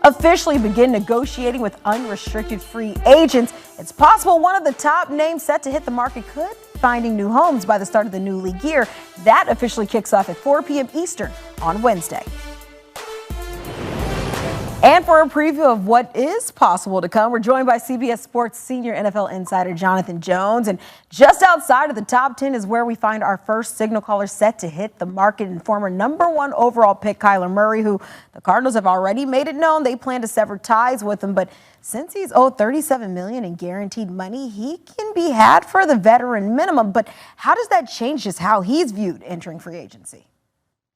officially begin negotiating with unrestricted free agents. It's possible one of the top names set to hit the market could be finding new homes by the start of the new league year. That officially kicks off at 4 p.m. Eastern on Wednesday. And for a preview of what is possible to come, we're joined by CBS Sports senior NFL insider Jonathan Jones. And just outside of the top 10 is where we find our first signal caller set to hit the market, and former #1 overall pick Kyler Murray, who the Cardinals have already made it known they plan to sever ties with him. But since he's owed $37 million in guaranteed money, he can be had for the veteran minimum. But how does that change just how he's viewed entering free agency?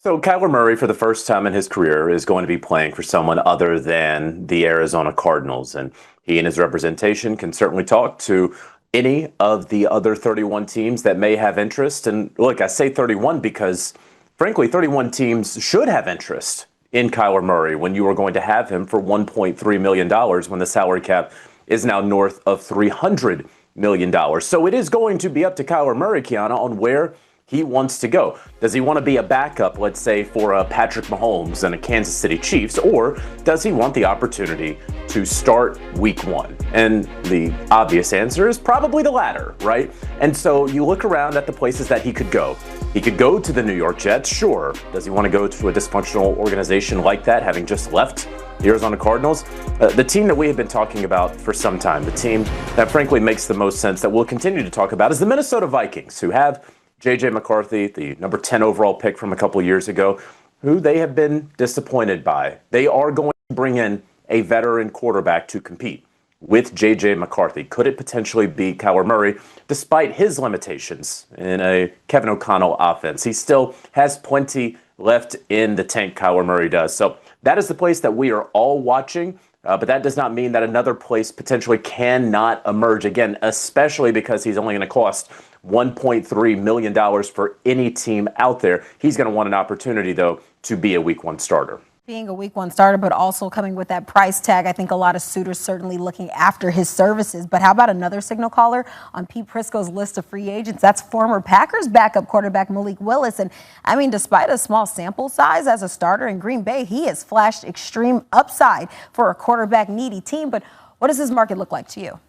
So Kyler Murray, for the first time in his career, is going to be playing for someone other than the Arizona Cardinals. And he and his representation can certainly talk to any of the other 31 teams that may have interest. And look, I say 31 because, frankly, 31 teams should have interest in Kyler Murray when you are going to have him for $1.3 million when the salary cap is now north of $300 million. So it is going to be up to Kyler Murray, Kiana, on where he wants to go. Does he want to be a backup, let's say, for a Patrick Mahomes and a Kansas City Chiefs, or does he want the opportunity to start week 1? And the obvious answer is probably the latter, right? And so you look around at the places that he could go. He could go to the New York Jets, sure. Does he want to go to a dysfunctional organization like that, having just left the Arizona Cardinals? The team that we have been talking about for some time, the team that frankly makes the most sense that we'll continue to talk about, is the Minnesota Vikings, who have J.J. McCarthy, the number 10 overall pick from a couple of years ago, who they have been disappointed by. They are going to bring in a veteran quarterback to compete with J.J. McCarthy. Could it potentially be Kyler Murray, despite his limitations in a Kevin O'Connell offense? He still has plenty left in the tank, Kyler Murray does. So that is the place that we are all watching. But that does not mean that another place potentially cannot emerge again, especially because he's only going to cost $1.3 million for any team out there. He's going to want an opportunity, though, to be a week 1 starter. Being a week 1 starter, but also coming with that price tag, I think a lot of suitors certainly looking after his services. But how about another signal caller on Pete Prisco's list of free agents? That's former Packers backup quarterback Malik Willis. And I mean, despite a small sample size as a starter in Green Bay, he has flashed extreme upside for a quarterback needy team. But what does his market look like to you?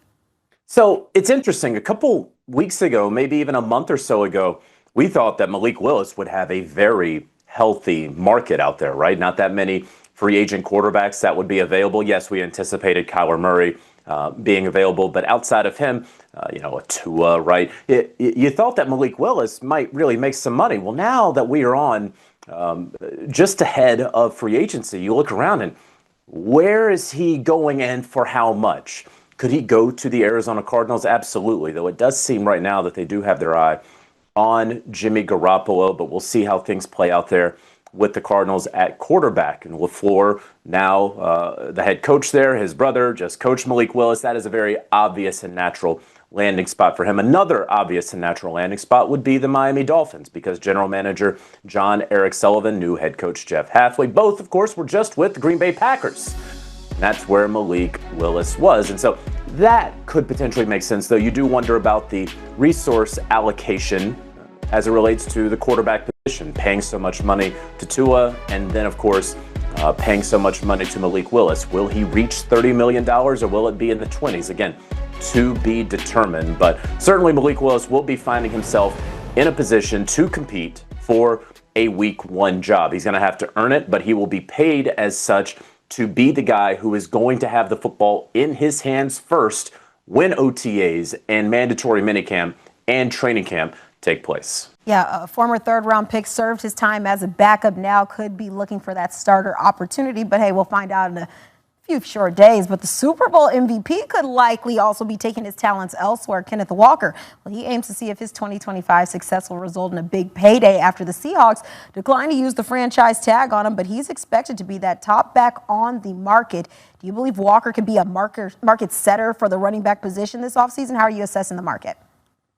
So it's interesting. A couple weeks ago, maybe even a month or so ago, we thought that Malik Willis would have a very healthy market out there, right? Not that many free agent quarterbacks that would be available. Yes, we anticipated Kyler Murray being available, but outside of him, a Tua, right? You thought that Malik Willis might really make some money. Well, now that we are on just ahead of free agency, you look around and where is he going and for how much? Could he go to the Arizona Cardinals? Absolutely, though it does seem right now that they do have their eye on Jimmy Garoppolo, but we'll see how things play out there with the Cardinals at quarterback. And LaFleur, now the head coach there, his brother just coached Malik Willis. That is a very obvious and natural landing spot for him. Another obvious and natural landing spot would be the Miami Dolphins, because general manager John Eric Sullivan, new head coach Jeff Hafley, both, of course, were just with the Green Bay Packers. And that's where Malik Willis was. And so that could potentially make sense, though you do wonder about the resource allocation as it relates to the quarterback position, paying so much money to Tua, and then, of course, paying so much money to Malik Willis. Will he reach $30 million, or will it be in the 20s? Again, to be determined. But certainly Malik Willis will be finding himself in a position to compete for a week 1 job. He's going to have to earn it, but he will be paid as such to be the guy who is going to have the football in his hands first when OTAs and mandatory minicamp and training camp take place. Yeah, a former 3rd-round pick served his time as a backup, now could be looking for that starter opportunity. But hey, we'll find out in a few short days. But the Super Bowl MVP could likely also be taking his talents elsewhere. Kenneth Walker, well, he aims to see if his 2025 success will result in a big payday after the Seahawks declined to use the franchise tag on him. But he's expected to be that top back on the market. Do you believe Walker could be a market setter for the running back position this offseason? How are you assessing the market?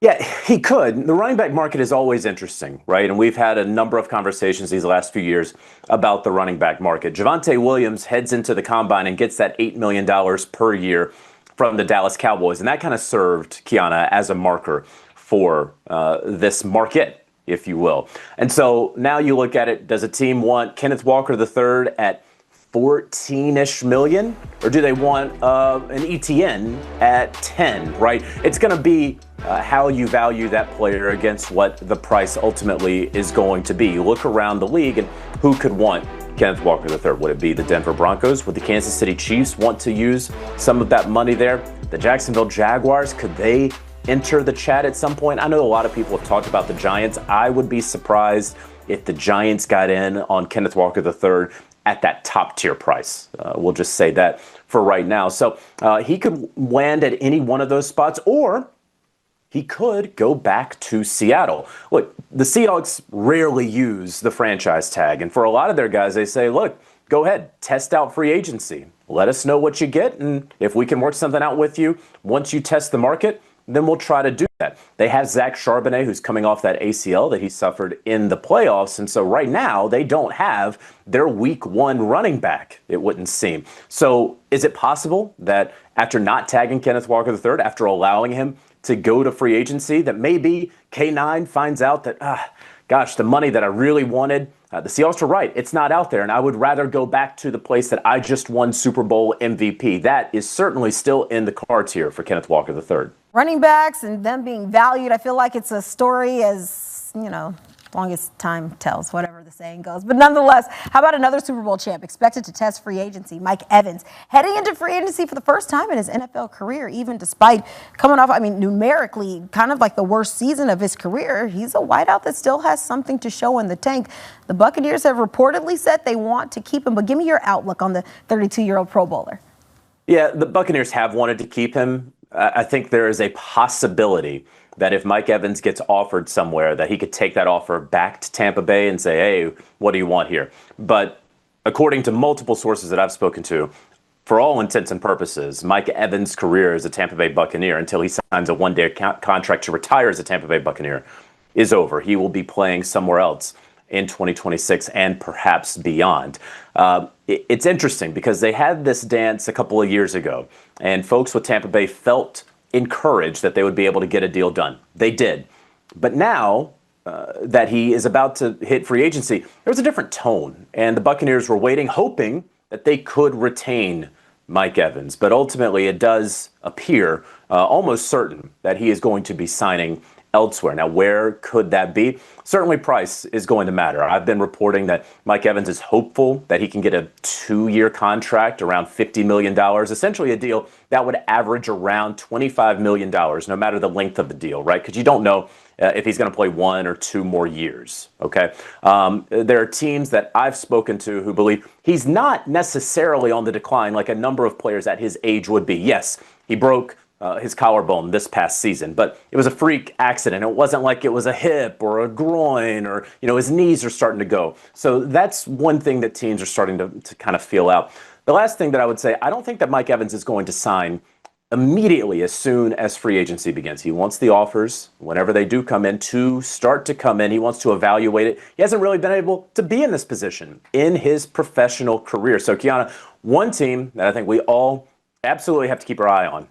Yeah, he could. The running back market is always interesting, right? And we've had a number of conversations these last few years about the running back market. Javonte Williams heads into the combine and gets that $8 million per year from the Dallas Cowboys. And that kind of served, Kiana, as a marker for this market, if you will. And so now you look at it, does a team want Kenneth Walker III at 14-ish million, or do they want an ETN at 10, right? It's going to be how you value that player against what the price ultimately is going to be. You look around the league and who could want Kenneth Walker III? Would it be the Denver Broncos? Would the Kansas City Chiefs want to use some of that money there? The Jacksonville Jaguars, could they enter the chat at some point? I know a lot of people have talked about the Giants. I would be surprised if the Giants got in on Kenneth Walker III at that top tier price. We'll just say that for right now. So he could land at any one of those spots, or he could go back to Seattle. Look, the Seahawks rarely use the franchise tag. And for a lot of their guys, they say, look, go ahead, test out free agency. Let us know what you get. And if we can work something out with you once you test the market, then we'll try to do that. They have Zach Charbonnet, who's coming off that ACL that he suffered in the playoffs. And so right now, they don't have their week one running back, it wouldn't seem. So is it possible that after not tagging Kenneth Walker III, after allowing him to go to free agency, that maybe K9 finds out that, gosh, the money that I really wanted, the Seahawks are right, it's not out there, and I would rather go back to the place that I just won Super Bowl MVP. That is certainly still in the cards here for Kenneth Walker III. Running backs and them being valued, I feel like it's a story as, long as time tells, whatever the saying goes. But nonetheless, how about another Super Bowl champ expected to test free agency, Mike Evans, heading into free agency for the first time in his NFL career, even despite coming off, numerically, kind of like the worst season of his career. He's a wideout that still has something to show in the tank. The Buccaneers have reportedly said they want to keep him, but give me your outlook on the 32-year-old Pro Bowler. Yeah, the Buccaneers have wanted to keep him. I think there is a possibility that if Mike Evans gets offered somewhere, that he could take that offer back to Tampa Bay and say, hey, what do you want here? But according to multiple sources that I've spoken to, for all intents and purposes, Mike Evans' career as a Tampa Bay Buccaneer, until he signs a one-day contract to retire as a Tampa Bay Buccaneer, is over. He will be playing somewhere else in 2026 and perhaps beyond. It's interesting because they had this dance a couple of years ago, and folks with Tampa Bay felt encouraged that they would be able to get a deal done. They did. But now that he is about to hit free agency, there's a different tone. And the Buccaneers were waiting, hoping that they could retain Mike Evans. But ultimately, it does appear almost certain that he is going to be signing elsewhere. Now, where could that be? Certainly price is going to matter. I've been reporting that Mike Evans is hopeful that he can get a 2-year contract around $50 million, essentially a deal that would average around $25 million, no matter the length of the deal, right? Because you don't know if he's going to play 1 or 2 more years, okay? There are teams that I've spoken to who believe he's not necessarily on the decline like a number of players at his age would be. Yes, he broke his collarbone this past season, but it was a freak accident. It wasn't like it was a hip or a groin or, his knees are starting to go. So that's one thing that teams are starting to kind of feel out. The last thing that I would say, I don't think that Mike Evans is going to sign immediately as soon as free agency begins. He wants the offers, whenever they do come in, to start to come in. He wants to evaluate it. He hasn't really been able to be in this position in his professional career. So, Kiana, one team that I think we all absolutely have to keep our eye on,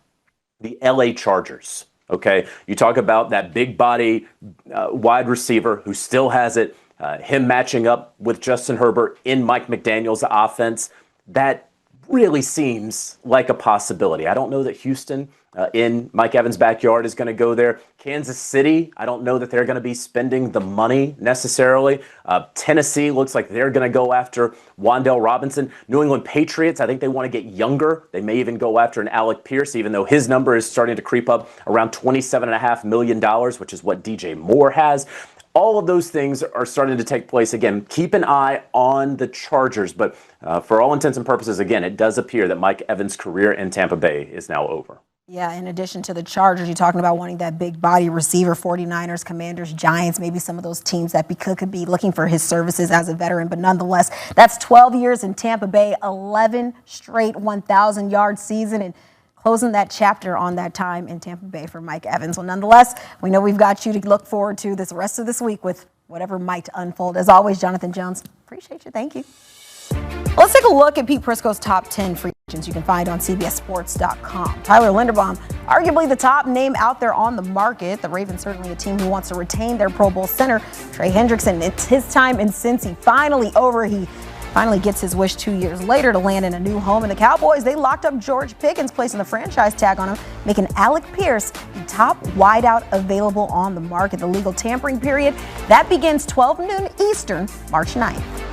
the LA Chargers, okay? You talk about that big body wide receiver who still has it, him matching up with Justin Herbert in Mike McDaniel's offense. That really seems like a possibility. I don't know that Houston in Mike Evans' backyard is going to go there. Kansas City, I don't know that they're going to be spending the money necessarily. Tennessee looks like they're going to go after Wan'Dale Robinson. New England Patriots, I think they want to get younger. They may even go after an Alec Pierce, even though his number is starting to creep up around $27.5 million, which is what DJ Moore has. All of those things are starting to take place. Again, keep an eye on the Chargers. But for all intents and purposes, again, it does appear that Mike Evans' career in Tampa Bay is now over. Yeah, in addition to the Chargers, you're talking about wanting that big body receiver, 49ers, Commanders, Giants, maybe some of those teams that could be looking for his services as a veteran. But nonetheless, that's 12 years in Tampa Bay, 11 straight 1,000-yard season, and closing that chapter on that time in Tampa Bay for Mike Evans. Well, nonetheless, we know we've got you to look forward to this rest of this week with whatever might unfold. As always, Jonathan Jones, appreciate you. Thank you. Let's take a look at Pete Prisco's top 10 free agents you can find on CBSSports.com. Tyler Linderbaum, arguably the top name out there on the market. The Ravens certainly a team who wants to retain their Pro Bowl center, Trey Hendrickson. It's his time in Cincy finally over. He finally gets his wish 2 years later to land in a new home. And the Cowboys, they locked up George Pickens, placing the franchise tag on him, making Alec Pierce the top wideout available on the market. The legal tampering period, that begins 12 noon Eastern, March 9th.